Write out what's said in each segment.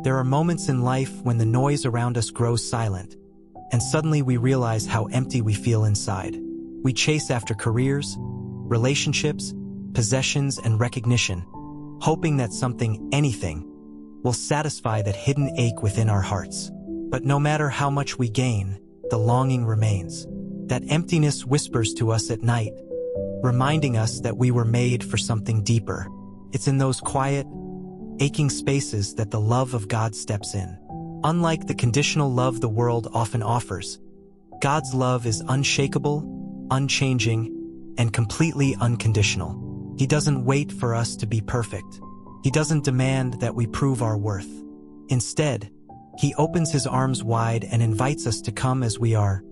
There are moments in life when the noise around us grows silent, and suddenly we realize how empty we feel inside. We chase after careers, relationships, possessions, and recognition, hoping that something, anything, will satisfy that hidden ache within our hearts. But no matter how much we gain, the longing remains. That emptiness whispers to us at night, reminding us that we were made for something deeper. It's in those quiet, aching spaces that the love of God steps in. Unlike the conditional love the world often offers, God's love is unshakable, unchanging, and completely unconditional. He doesn't wait for us to be perfect. He doesn't demand that we prove our worth. Instead, He opens His arms wide and invites us to come as we are,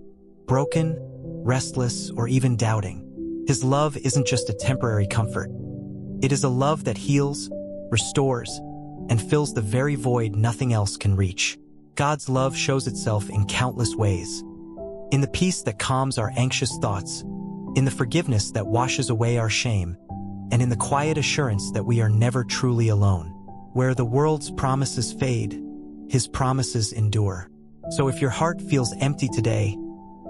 broken, restless, or even doubting. His love isn't just a temporary comfort. It is a love that heals, restores, and fills the very void nothing else can reach. God's love shows itself in countless ways. In the peace that calms our anxious thoughts, in the forgiveness that washes away our shame, and in the quiet assurance that we are never truly alone. Where the world's promises fade, His promises endure. So if your heart feels empty today,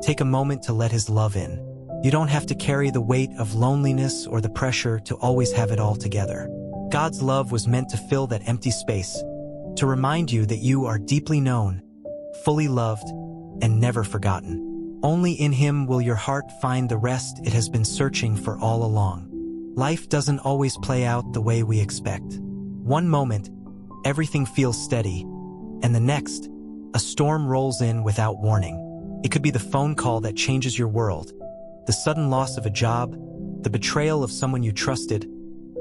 take a moment to let His love in. You don't have to carry the weight of loneliness or the pressure to always have it all together. God's love was meant to fill that empty space, to remind you that you are deeply known, fully loved, and never forgotten. Only in Him will your heart find the rest it has been searching for all along. Life doesn't always play out the way we expect. One moment, everything feels steady, and the next, a storm rolls in without warning. It could be the phone call that changes your world, the sudden loss of a job, the betrayal of someone you trusted,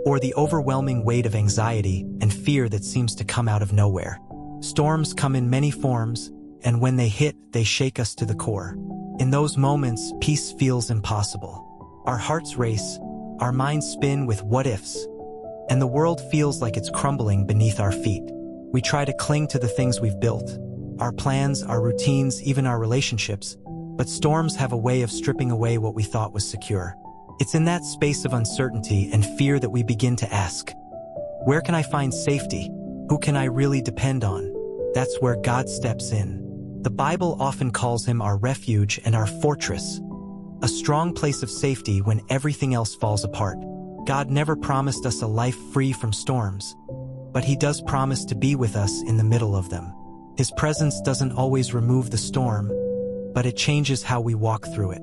or the overwhelming weight of anxiety and fear that seems to come out of nowhere. Storms come in many forms, and when they hit, they shake us to the core. In those moments, peace feels impossible. Our hearts race, our minds spin with what-ifs, and the world feels like it's crumbling beneath our feet. We try to cling to the things we've built, our plans, our routines, even our relationships, but storms have a way of stripping away what we thought was secure. It's in that space of uncertainty and fear that we begin to ask, where can I find safety? Who can I really depend on? That's where God steps in. The Bible often calls Him our refuge and our fortress, a strong place of safety when everything else falls apart. God never promised us a life free from storms, but He does promise to be with us in the middle of them. His presence doesn't always remove the storm, but it changes how we walk through it.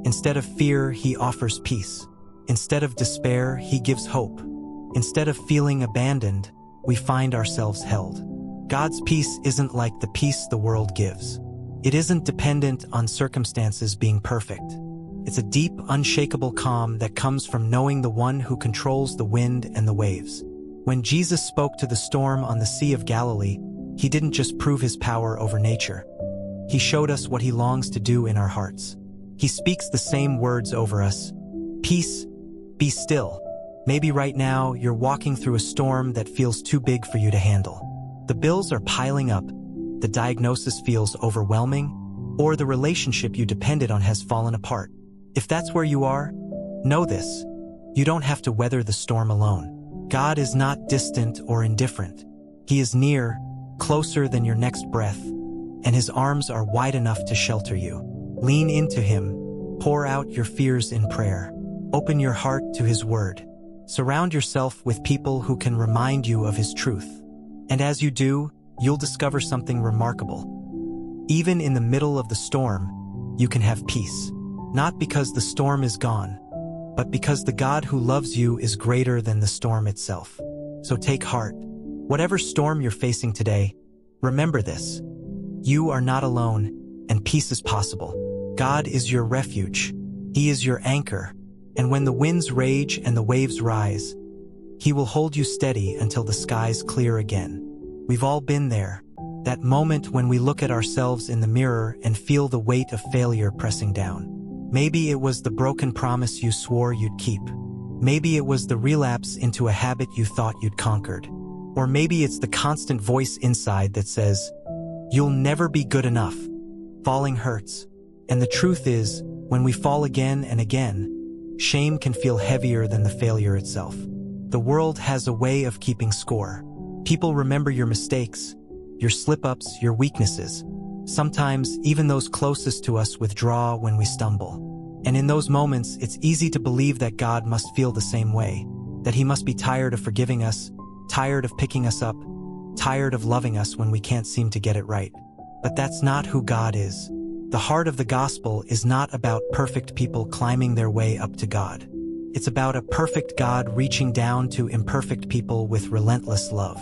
Instead of fear, He offers peace. Instead of despair, He gives hope. Instead of feeling abandoned, we find ourselves held. God's peace isn't like the peace the world gives. It isn't dependent on circumstances being perfect. It's a deep, unshakable calm that comes from knowing the one who controls the wind and the waves. When Jesus spoke to the storm on the Sea of Galilee, He didn't just prove His power over nature. He showed us what He longs to do in our hearts. He speaks the same words over us. Peace, be still. Maybe right now you're walking through a storm that feels too big for you to handle. The bills are piling up, the diagnosis feels overwhelming, or the relationship you depended on has fallen apart. If that's where you are, know this: you don't have to weather the storm alone. God is not distant or indifferent. He is near, closer than your next breath, and His arms are wide enough to shelter you. Lean into Him, pour out your fears in prayer. Open your heart to His word. Surround yourself with people who can remind you of His truth. And as you do, you'll discover something remarkable. Even in the middle of the storm, you can have peace. Not because the storm is gone, but because the God who loves you is greater than the storm itself. So take heart. Whatever storm you're facing today, remember this: you are not alone, and peace is possible. God is your refuge. He is your anchor. And when the winds rage and the waves rise, He will hold you steady until the skies clear again. We've all been there. That moment when we look at ourselves in the mirror and feel the weight of failure pressing down. Maybe it was the broken promise you swore you'd keep. Maybe it was the relapse into a habit you thought you'd conquered. Or maybe it's the constant voice inside that says, "You'll never be good enough." Falling hurts. And the truth is, when we fall again and again, shame can feel heavier than the failure itself. The world has a way of keeping score. People remember your mistakes, your slip-ups, your weaknesses. Sometimes, even those closest to us withdraw when we stumble. And in those moments, it's easy to believe that God must feel the same way, that He must be tired of forgiving us, tired of picking us up, tired of loving us when we can't seem to get it right. But that's not who God is. The heart of the gospel is not about perfect people climbing their way up to God. It's about a perfect God reaching down to imperfect people with relentless love.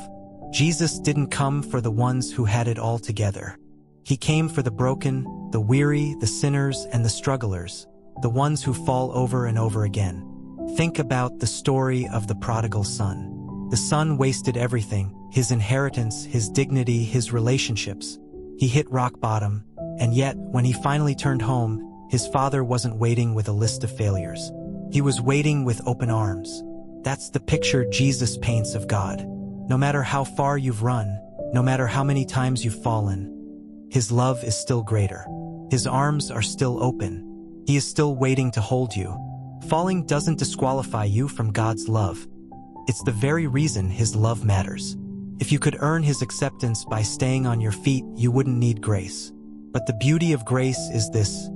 Jesus didn't come for the ones who had it all together. He came for the broken, the weary, the sinners, and the strugglers, the ones who fall over and over again. Think about the story of the prodigal son. The son wasted everything, his inheritance, his dignity, his relationships. He hit rock bottom, and yet, when he finally turned home, his father wasn't waiting with a list of failures. He was waiting with open arms. That's the picture Jesus paints of God. No matter how far you've run, no matter how many times you've fallen, His love is still greater. His arms are still open. He is still waiting to hold you. Falling doesn't disqualify you from God's love. It's the very reason His love matters. If you could earn His acceptance by staying on your feet, you wouldn't need grace. But the beauty of grace is this: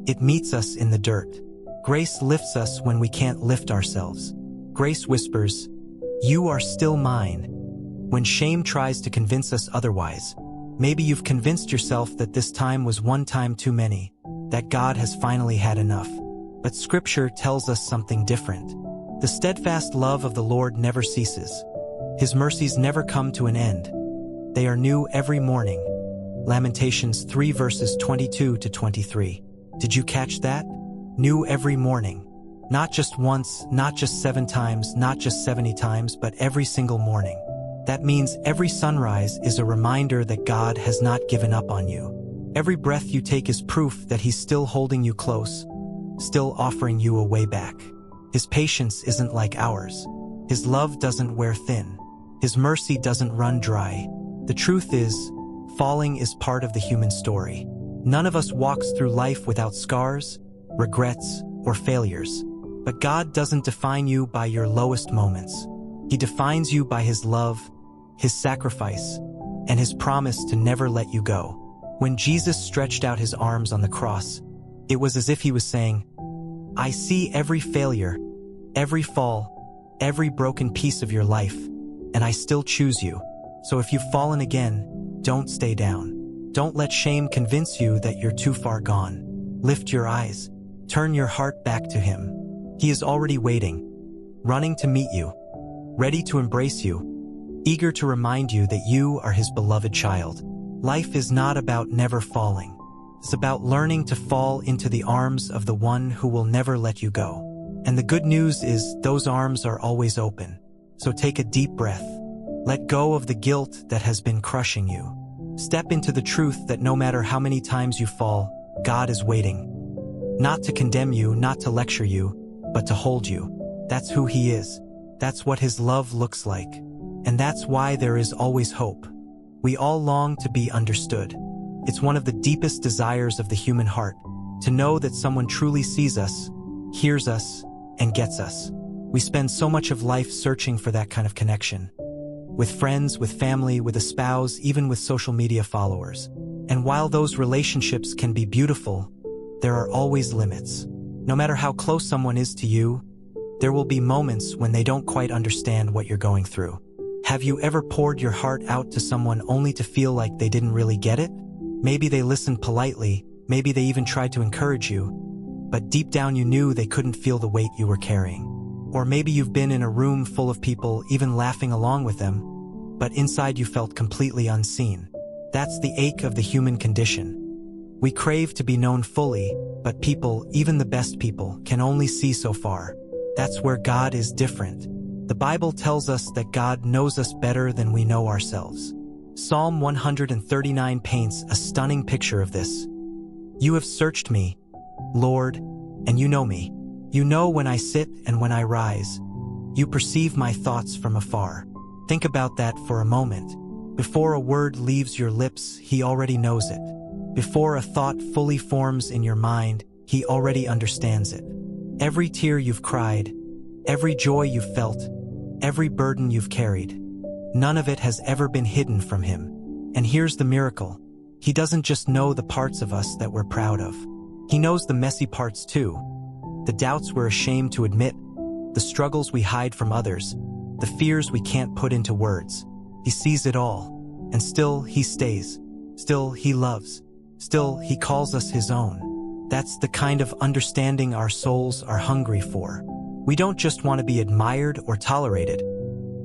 it meets us in the dirt. Grace lifts us when we can't lift ourselves. Grace whispers, "You are still mine." When shame tries to convince us otherwise, maybe you've convinced yourself that this time was one time too many, that God has finally had enough. But Scripture tells us something different. The steadfast love of the Lord never ceases. His mercies never come to an end. They are new every morning. Lamentations 3 verses 22 to 23. Did you catch that? New every morning. Not just once, not just 7 times, not just 70 times, but every single morning. That means every sunrise is a reminder that God has not given up on you. Every breath you take is proof that He's still holding you close, still offering you a way back. His patience isn't like ours. His love doesn't wear thin. His mercy doesn't run dry. The truth is, falling is part of the human story. None of us walks through life without scars, regrets, or failures. But God doesn't define you by your lowest moments. He defines you by His love, His sacrifice, and His promise to never let you go. When Jesus stretched out His arms on the cross, it was as if He was saying, "I see every failure, every fall, every broken piece of your life, and I still choose you. So if you've fallen again, don't stay down. Don't let shame convince you that you're too far gone. Lift your eyes. Turn your heart back to Him. He is already waiting, running to meet you, ready to embrace you, eager to remind you that you are His beloved child." Life is not about never falling. It's about learning to fall into the arms of the one who will never let you go. And the good news is those arms are always open. So take a deep breath. Let go of the guilt that has been crushing you. Step into the truth that no matter how many times you fall, God is waiting. Not to condemn you, not to lecture you, but to hold you. That's who He is. That's what His love looks like. And that's why there is always hope. We all long to be understood. It's one of the deepest desires of the human heart, to know that someone truly sees us, hears us, and gets us. We spend so much of life searching for that kind of connection. With friends, with family, with a spouse, even with social media followers. And while those relationships can be beautiful, there are always limits. No matter how close someone is to you, there will be moments when they don't quite understand what you're going through. Have you ever poured your heart out to someone only to feel like they didn't really get it? Maybe they listened politely, maybe they even tried to encourage you, but deep down you knew they couldn't feel the weight you were carrying. Or maybe you've been in a room full of people, even laughing along with them, but inside you felt completely unseen. That's the ache of the human condition. We crave to be known fully, but people, even the best people, can only see so far. That's where God is different. The Bible tells us that God knows us better than we know ourselves. Psalm 139 paints a stunning picture of this. "You have searched me, Lord, and you know me. You know when I sit and when I rise. You perceive my thoughts from afar." Think about that for a moment. Before a word leaves your lips, He already knows it. Before a thought fully forms in your mind, He already understands it. Every tear you've cried, every joy you've felt, every burden you've carried, none of it has ever been hidden from Him. And here's the miracle. He doesn't just know the parts of us that we're proud of. He knows the messy parts too. The doubts we're ashamed to admit, the struggles we hide from others, the fears we can't put into words. He sees it all. And still, he stays. Still, he loves. Still, he calls us his own. That's the kind of understanding our souls are hungry for. We don't just want to be admired or tolerated.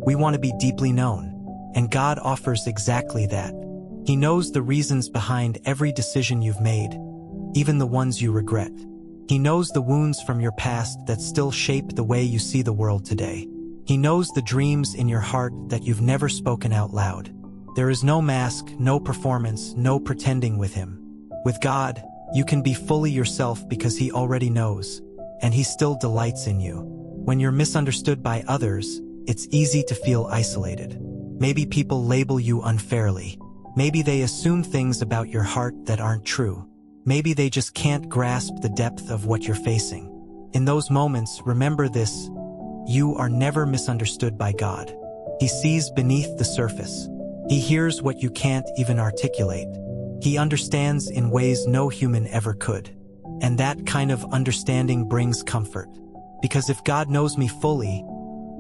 We want to be deeply known. And God offers exactly that. He knows the reasons behind every decision you've made, even the ones you regret. He knows the wounds from your past that still shape the way you see the world today. He knows the dreams in your heart that you've never spoken out loud. There is no mask, no performance, no pretending with him. With God, you can be fully yourself because he already knows, and he still delights in you. When you're misunderstood by others, it's easy to feel isolated. Maybe people label you unfairly. Maybe they assume things about your heart that aren't true. Maybe they just can't grasp the depth of what you're facing. In those moments, remember this: you are never misunderstood by God. He sees beneath the surface. He hears what you can't even articulate. He understands in ways no human ever could. And that kind of understanding brings comfort. Because if God knows me fully,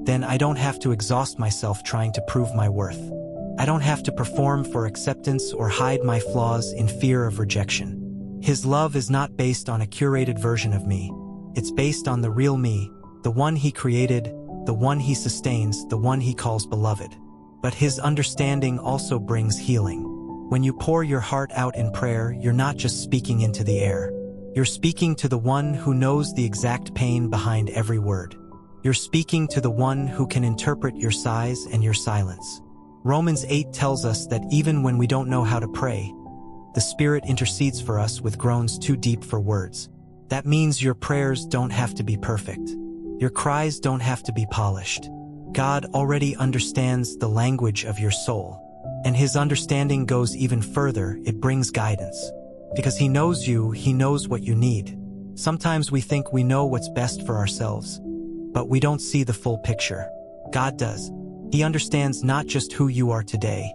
then I don't have to exhaust myself trying to prove my worth. I don't have to perform for acceptance or hide my flaws in fear of rejection. His love is not based on a curated version of me. It's based on the real me, the one he created, the one he sustains, the one he calls beloved. But his understanding also brings healing. When you pour your heart out in prayer, you're not just speaking into the air. You're speaking to the one who knows the exact pain behind every word. You're speaking to the one who can interpret your sighs and your silence. Romans 8 tells us that even when we don't know how to pray, the Spirit intercedes for us with groans too deep for words. That means your prayers don't have to be perfect. Your cries don't have to be polished. God already understands the language of your soul. And his understanding goes even further. It brings guidance. Because he knows you, he knows what you need. Sometimes we think we know what's best for ourselves, but we don't see the full picture. God does. He understands not just who you are today,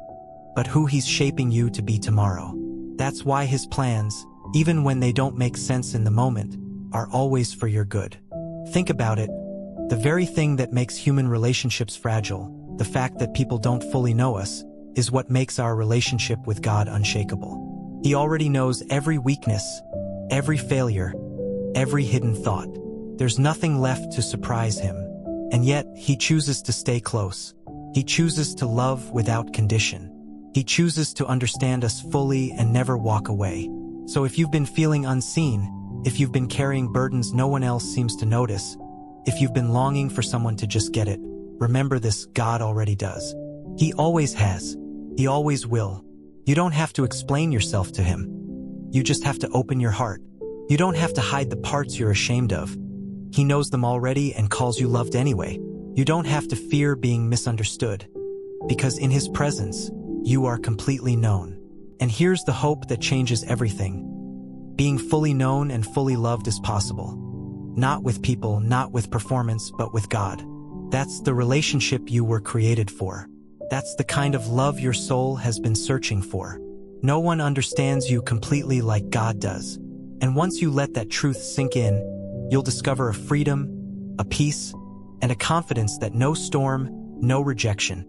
but who he's shaping you to be tomorrow. That's why his plans, even when they don't make sense in the moment, are always for your good. Think about it. The very thing that makes human relationships fragile, the fact that people don't fully know us, is what makes our relationship with God unshakable. He already knows every weakness, every failure, every hidden thought. There's nothing left to surprise him. And yet, he chooses to stay close. He chooses to love without condition. He chooses to understand us fully and never walk away. So if you've been feeling unseen, if you've been carrying burdens no one else seems to notice, if you've been longing for someone to just get it, remember this: God already does. He always has. He always will. You don't have to explain yourself to him. You just have to open your heart. You don't have to hide the parts you're ashamed of. He knows them already and calls you loved anyway. You don't have to fear being misunderstood, because in his presence, you are completely known. And here's the hope that changes everything. Being fully known and fully loved is possible. Not with people, not with performance, but with God. That's the relationship you were created for. That's the kind of love your soul has been searching for. No one understands you completely like God does. And once you let that truth sink in, you'll discover a freedom, a peace, and a confidence that no storm, no rejection,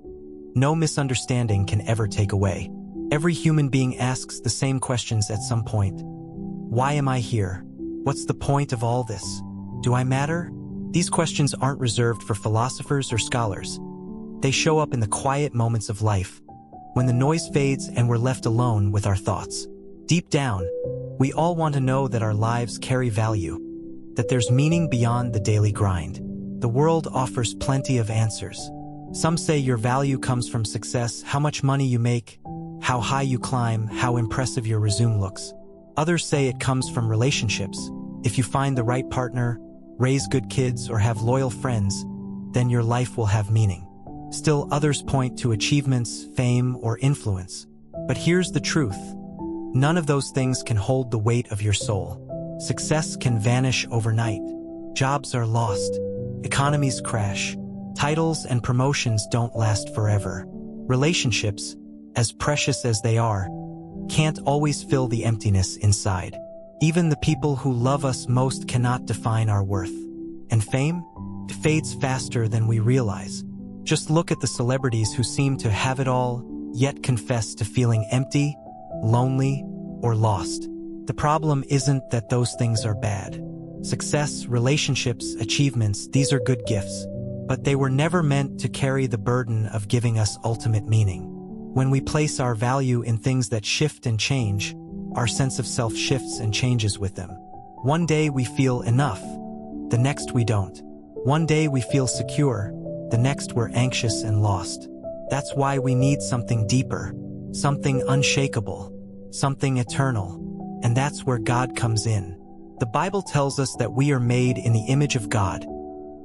no misunderstanding can ever take away. Every human being asks the same questions at some point. Why am I here? What's the point of all this? Do I matter? These questions aren't reserved for philosophers or scholars. They show up in the quiet moments of life, when the noise fades and we're left alone with our thoughts. Deep down, we all want to know that our lives carry value, that there's meaning beyond the daily grind. The world offers plenty of answers. Some say your value comes from success, how much money you make, how high you climb, how impressive your resume looks. Others say it comes from relationships. If you find the right partner, raise good kids, or have loyal friends, then your life will have meaning. Still, others point to achievements, fame, or influence. But here's the truth. None of those things can hold the weight of your soul. Success can vanish overnight. Jobs are lost. Economies crash. Titles and promotions don't last forever. Relationships, as precious as they are, can't always fill the emptiness inside. Even the people who love us most cannot define our worth. And fame? It fades faster than we realize. Just look at the celebrities who seem to have it all, yet confess to feeling empty, lonely, or lost. The problem isn't that those things are bad. Success, relationships, achievements, these are good gifts. But they were never meant to carry the burden of giving us ultimate meaning. When we place our value in things that shift and change, our sense of self shifts and changes with them. One day we feel enough, the next we don't. One day we feel secure, the next we're anxious and lost. That's why we need something deeper, something unshakable, something eternal. And that's where God comes in. The Bible tells us that we are made in the image of God.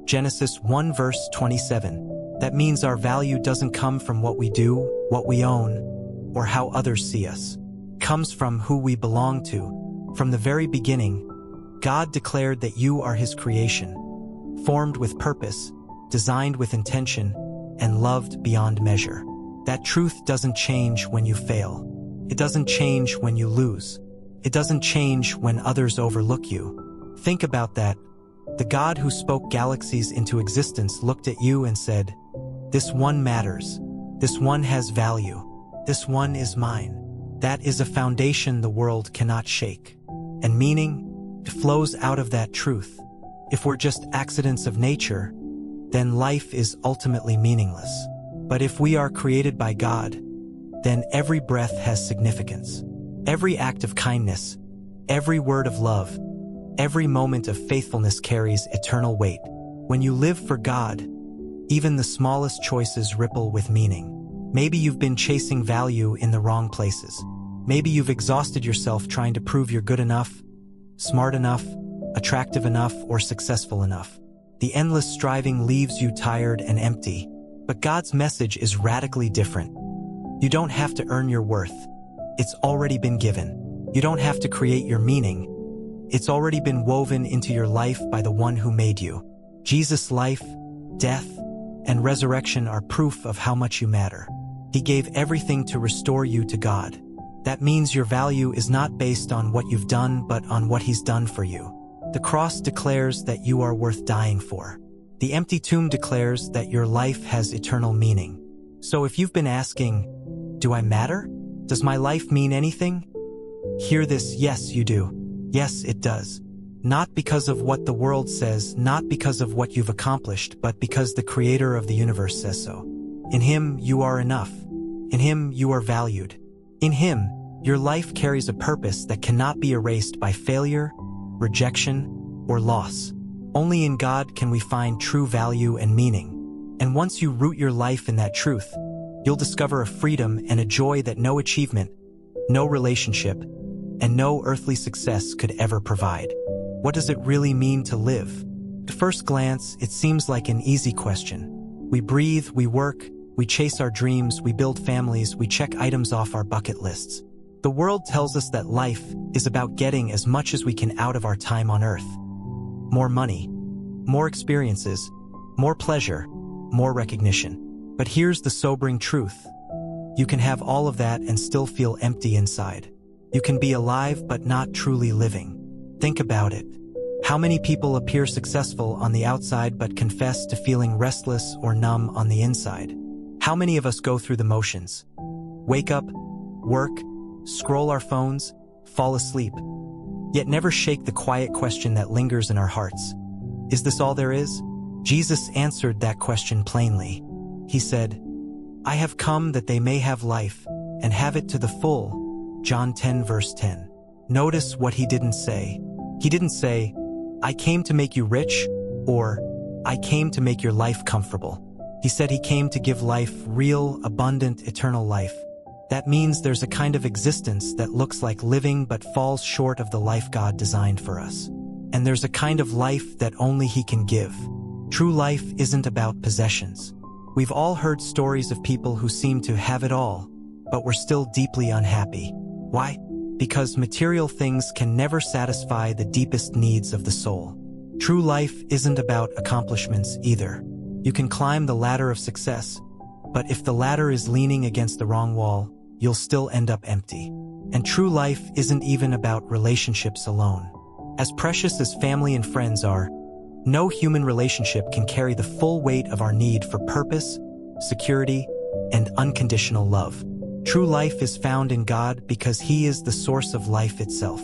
Genesis 1 verse 27. That means our value doesn't come from what we do, what we own, or how others see us. It comes from who we belong to. From the very beginning, God declared that you are His creation, formed with purpose, designed with intention, and loved beyond measure. That truth doesn't change when you fail. It doesn't change when you lose. It doesn't change when others overlook you. Think about that. The God who spoke galaxies into existence looked at you and said, "This one matters. This one has value. This one is mine." That is a foundation the world cannot shake. And meaning flows out of that truth. If we're just accidents of nature, then life is ultimately meaningless. But if we are created by God, then every breath has significance. Every act of kindness, every word of love, every moment of faithfulness carries eternal weight. When you live for God, even the smallest choices ripple with meaning. Maybe you've been chasing value in the wrong places. Maybe you've exhausted yourself trying to prove you're good enough, smart enough, attractive enough, or successful enough. The endless striving leaves you tired and empty. But God's message is radically different. You don't have to earn your worth. It's already been given. You don't have to create your meaning. It's already been woven into your life by the one who made you. Jesus' life, death, and resurrection are proof of how much you matter. He gave everything to restore you to God. That means your value is not based on what you've done, but on what He's done for you. The cross declares that you are worth dying for. The empty tomb declares that your life has eternal meaning. So if you've been asking, do I matter? Does my life mean anything? Hear this: yes, you do. Yes, it does. Not because of what the world says, not because of what you've accomplished, but because the Creator of the universe says so. In Him, you are enough. In Him, you are valued. In Him, your life carries a purpose that cannot be erased by failure, rejection, or loss. Only in God can we find true value and meaning. And once you root your life in that truth, you'll discover a freedom and a joy that no achievement, no relationship, and no earthly success could ever provide. What does it really mean to live? At first glance, it seems like an easy question. We breathe, we work, we chase our dreams, we build families, we check items off our bucket lists. The world tells us that life is about getting as much as we can out of our time on earth. More money, more experiences, more pleasure, more recognition. But here's the sobering truth. You can have all of that and still feel empty inside. You can be alive but not truly living. Think about it. How many people appear successful on the outside but confess to feeling restless or numb on the inside? How many of us go through the motions? Wake up, work, scroll our phones, fall asleep, yet never shake the quiet question that lingers in our hearts. Is this all there is? Jesus answered that question plainly. He said, "I have come that they may have life and have it to the full." John 10 verse 10. Notice what He didn't say. He didn't say, "I came to make you rich," or "I came to make your life comfortable." He said He came to give life, real, abundant, eternal life. That means there's a kind of existence that looks like living but falls short of the life God designed for us. And there's a kind of life that only He can give. True life isn't about possessions. We've all heard stories of people who seem to have it all, but were still deeply unhappy. Why? Because material things can never satisfy the deepest needs of the soul. True life isn't about accomplishments either. You can climb the ladder of success, but if the ladder is leaning against the wrong wall, you'll still end up empty. And true life isn't even about relationships alone. As precious as family and friends are, no human relationship can carry the full weight of our need for purpose, security, and unconditional love. True life is found in God because He is the source of life itself.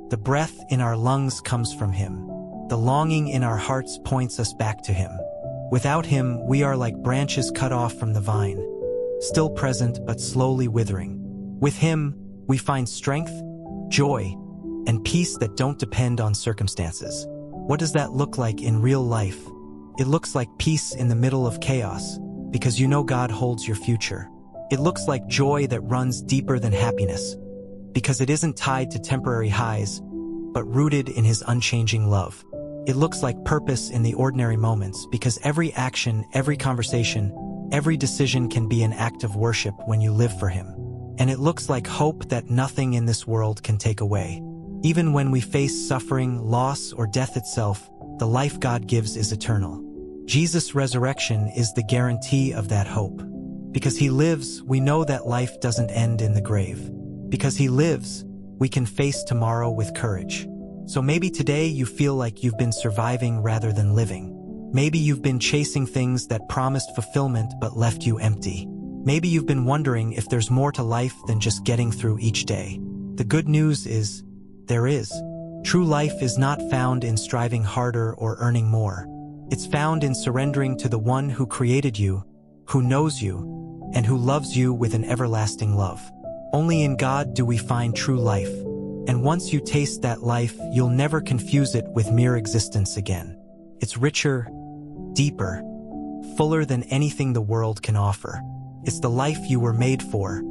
The breath in our lungs comes from Him. The longing in our hearts points us back to Him. Without Him, we are like branches cut off from the vine, still present but slowly withering. With Him, we find strength, joy, and peace that don't depend on circumstances. What does that look like in real life? It looks like peace in the middle of chaos, because you know God holds your future. It looks like joy that runs deeper than happiness, because it isn't tied to temporary highs, but rooted in His unchanging love. It looks like purpose in the ordinary moments, because every action, every conversation, every decision can be an act of worship when you live for Him. And it looks like hope that nothing in this world can take away. Even when we face suffering, loss, or death itself, the life God gives is eternal. Jesus' resurrection is the guarantee of that hope. Because He lives, we know that life doesn't end in the grave. Because He lives, we can face tomorrow with courage. So maybe today you feel like you've been surviving rather than living. Maybe you've been chasing things that promised fulfillment but left you empty. Maybe you've been wondering if there's more to life than just getting through each day. The good news is, there is. True life is not found in striving harder or earning more. It's found in surrendering to the one who created you, who knows you, and who loves you with an everlasting love. Only in God do we find true life. And once you taste that life, you'll never confuse it with mere existence again. It's richer, deeper, fuller than anything the world can offer. It's the life you were made for,